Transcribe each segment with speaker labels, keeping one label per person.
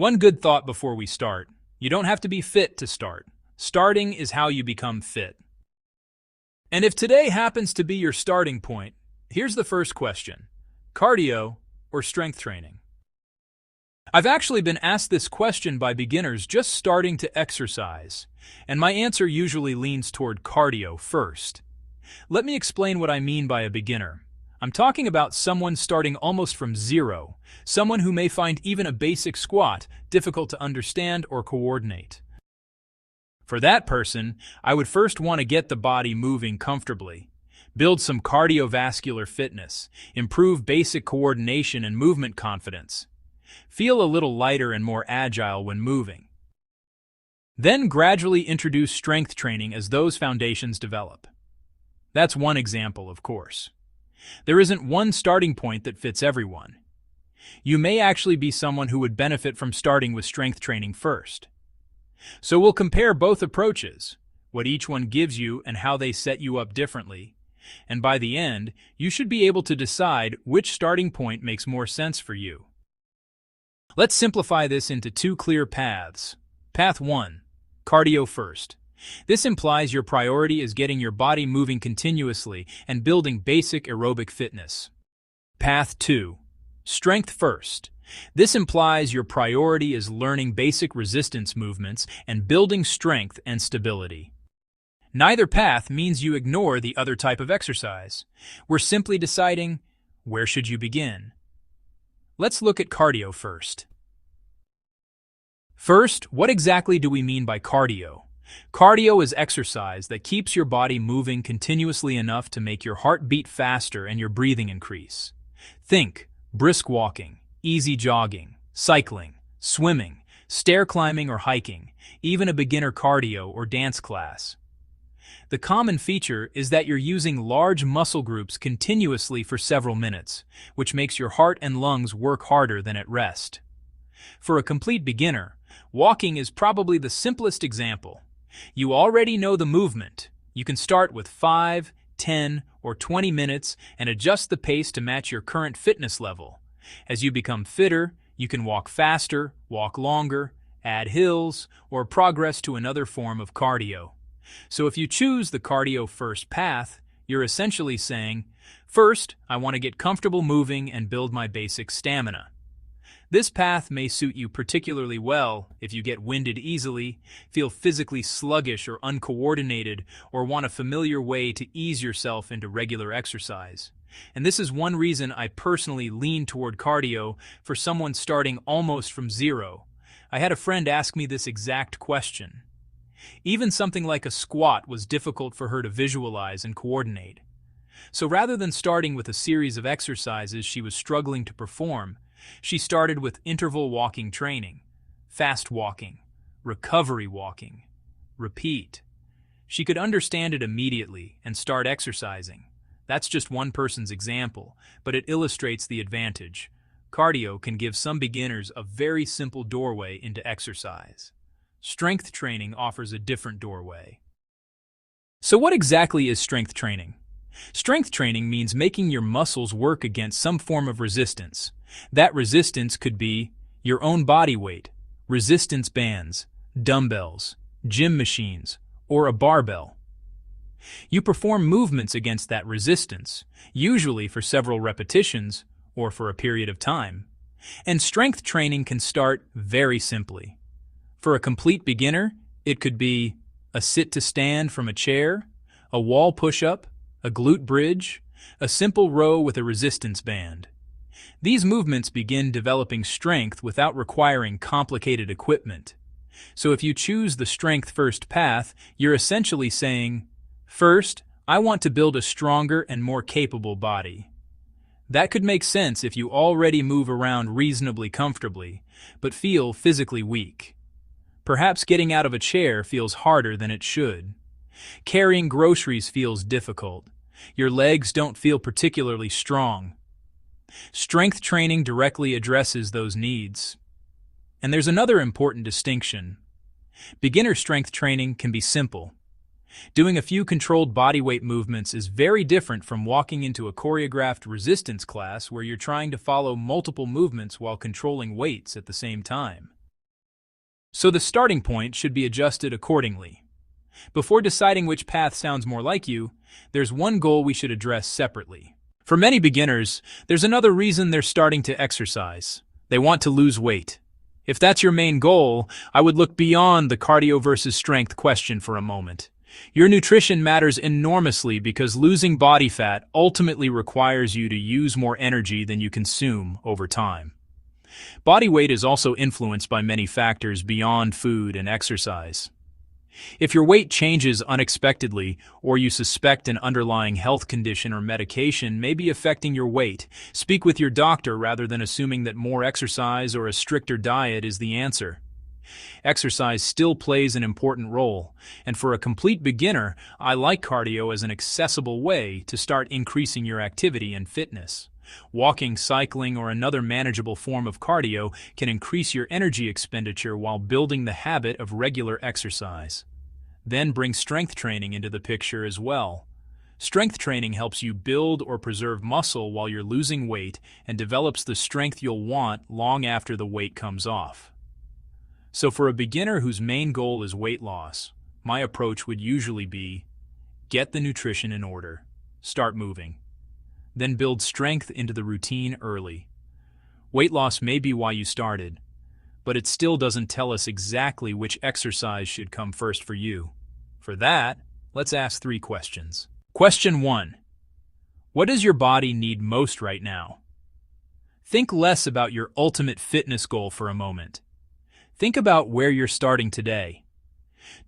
Speaker 1: One good thought before we start. You don't have to be fit to start. Starting is how you become fit. And if today happens to be your starting point, here's the first question. Cardio or strength training? I've actually been asked this question by beginners just starting to exercise, and my answer usually leans toward cardio first. Let me explain what I mean by a beginner. I'm talking about someone starting almost from zero, someone who may find even a basic squat difficult to understand or coordinate. For that person, I would first want to get the body moving comfortably, build some cardiovascular fitness, improve basic coordination and movement confidence, feel a little lighter and more agile when moving. Then gradually introduce strength training as those foundations develop. That's one example, of course. There isn't one starting point that fits everyone. You may actually be someone who would benefit from starting with strength training first. So we'll compare both approaches, what each one gives you and how they set you up differently. And by the end, you should be able to decide which starting point makes more sense for you. Let's simplify this into two clear paths. Path 1. Cardio first. This implies your priority is getting your body moving continuously and building basic aerobic fitness. Path 2. Strength first. This implies your priority is learning basic resistance movements and building strength and stability. Neither path means you ignore the other type of exercise. We're simply deciding, where should you begin? Let's look at cardio first. First, what exactly do we mean by cardio? Cardio is exercise that keeps your body moving continuously enough to make your heart beat faster and your breathing increase. Think brisk walking, easy jogging, cycling, swimming, stair climbing or hiking, even a beginner cardio or dance class. The common feature is that you're using large muscle groups continuously for several minutes, which makes your heart and lungs work harder than at rest. For a complete beginner, walking is probably the simplest example. You already know the movement. You can start with 5, 10, or 20 minutes and adjust the pace to match your current fitness level. As you become fitter, you can walk faster, walk longer, add hills, or progress to another form of cardio. So if you choose the cardio first path, you're essentially saying, first, I want to get comfortable moving and build my basic stamina. This path may suit you particularly well if you get winded easily, feel physically sluggish or uncoordinated, or want a familiar way to ease yourself into regular exercise. And this is one reason I personally lean toward cardio for someone starting almost from zero. I had a friend ask me this exact question. Even something like a squat was difficult for her to visualize and coordinate. So rather than starting with a series of exercises she was struggling to perform, she started with interval walking training, fast walking, recovery walking, repeat. She could understand it immediately and start exercising. That's just one person's example, but it illustrates the advantage. Cardio can give some beginners a very simple doorway into exercise. Strength training offers a different doorway. So what exactly is strength training? Strength training means making your muscles work against some form of resistance. That resistance could be your own body weight, resistance bands, dumbbells, gym machines, or a barbell. You perform movements against that resistance, usually for several repetitions or for a period of time. And strength training can start very simply. For a complete beginner, it could be a sit-to-stand from a chair, a wall push-up, a glute bridge, a simple row with a resistance band. These movements begin developing strength without requiring complicated equipment. So if you choose the strength first path, you're essentially saying, first, I want to build a stronger and more capable body. That could make sense if you already move around reasonably comfortably, but feel physically weak. Perhaps getting out of a chair feels harder than it should. Carrying groceries feels difficult. Your legs don't feel particularly strong. Strength training directly addresses those needs. And there's another important distinction. Beginner strength training can be simple. Doing a few controlled bodyweight movements is very different from walking into a choreographed resistance class where you're trying to follow multiple movements while controlling weights at the same time. So the starting point should be adjusted accordingly. Before deciding which path sounds more like you, there's one goal we should address separately. For many beginners, there's another reason they're starting to exercise. They want to lose weight. If that's your main goal, I would look beyond the cardio versus strength question for a moment. Your nutrition matters enormously because losing body fat ultimately requires you to use more energy than you consume over time. Body weight is also influenced by many factors beyond food and exercise. If your weight changes unexpectedly, or you suspect an underlying health condition or medication may be affecting your weight, speak with your doctor rather than assuming that more exercise or a stricter diet is the answer. Exercise still plays an important role, and for a complete beginner, I like cardio as an accessible way to start increasing your activity and fitness. Walking, cycling, or another manageable form of cardio can increase your energy expenditure while building the habit of regular exercise. Then bring strength training into the picture as well. Strength training helps you build or preserve muscle while you're losing weight and develops the strength you'll want long after the weight comes off. So for a beginner whose main goal is weight loss, my approach would usually be: get the nutrition in order, start moving. Then build strength into the routine early. Weight loss may be why you started, but it still doesn't tell us exactly which exercise should come first for you. For that, let's ask 3 questions. Question 1. What does your body need most right now? Think less about your ultimate fitness goal for a moment. Think about where you're starting today.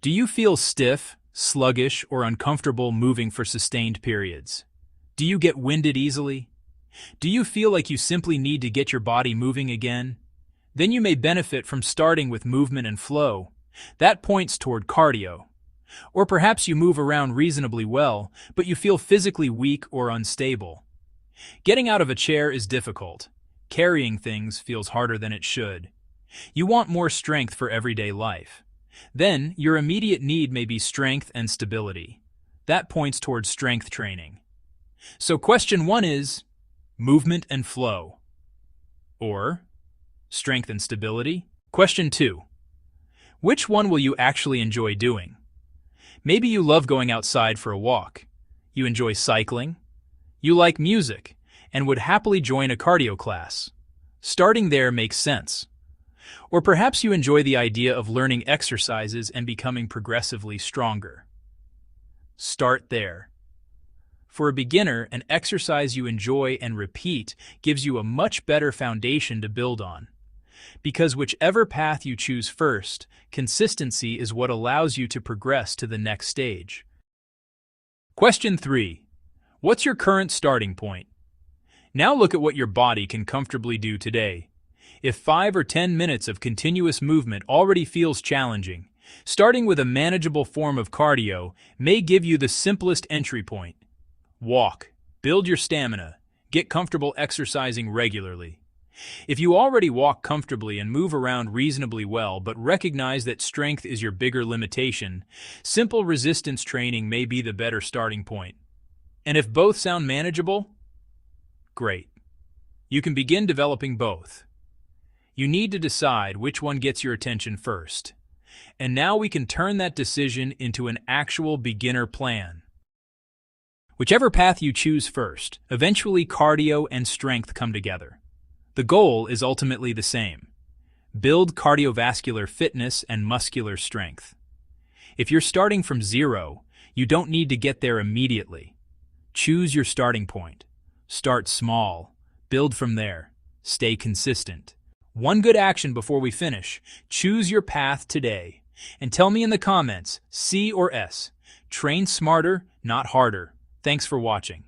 Speaker 1: Do you feel stiff, sluggish, or uncomfortable moving for sustained periods? Do you get winded easily? Do you feel like you simply need to get your body moving again? Then you may benefit from starting with movement and flow. That points toward cardio. Or perhaps you move around reasonably well, but you feel physically weak or unstable. Getting out of a chair is difficult. Carrying things feels harder than it should. You want more strength for everyday life. Then your immediate need may be strength and stability. That points toward strength training. So question 1 is movement and flow, or strength and stability. Question 2, which one will you actually enjoy doing? Maybe you love going outside for a walk. You enjoy cycling. You like music and would happily join a cardio class. Starting there makes sense. Or perhaps you enjoy the idea of learning exercises and becoming progressively stronger. Start there. For a beginner, an exercise you enjoy and repeat gives you a much better foundation to build on. Because whichever path you choose first, consistency is what allows you to progress to the next stage. Question 3. What's your current starting point? Now look at what your body can comfortably do today. If 5 or 10 minutes of continuous movement already feels challenging, starting with a manageable form of cardio may give you the simplest entry point. Walk, build your stamina, get comfortable exercising regularly. If you already walk comfortably and move around reasonably well but recognize that strength is your bigger limitation, simple resistance training may be the better starting point. And if both sound manageable, great. You can begin developing both. You need to decide which one gets your attention first. And now we can turn that decision into an actual beginner plan. Whichever path you choose first, eventually cardio and strength come together. The goal is ultimately the same: build cardiovascular fitness and muscular strength. If you're starting from zero, you don't need to get there immediately. Choose your starting point. Start small. Build from there. Stay consistent. One good action before we finish: choose your path today. And tell me in the comments, C or S. Train smarter, not harder. Thanks for watching.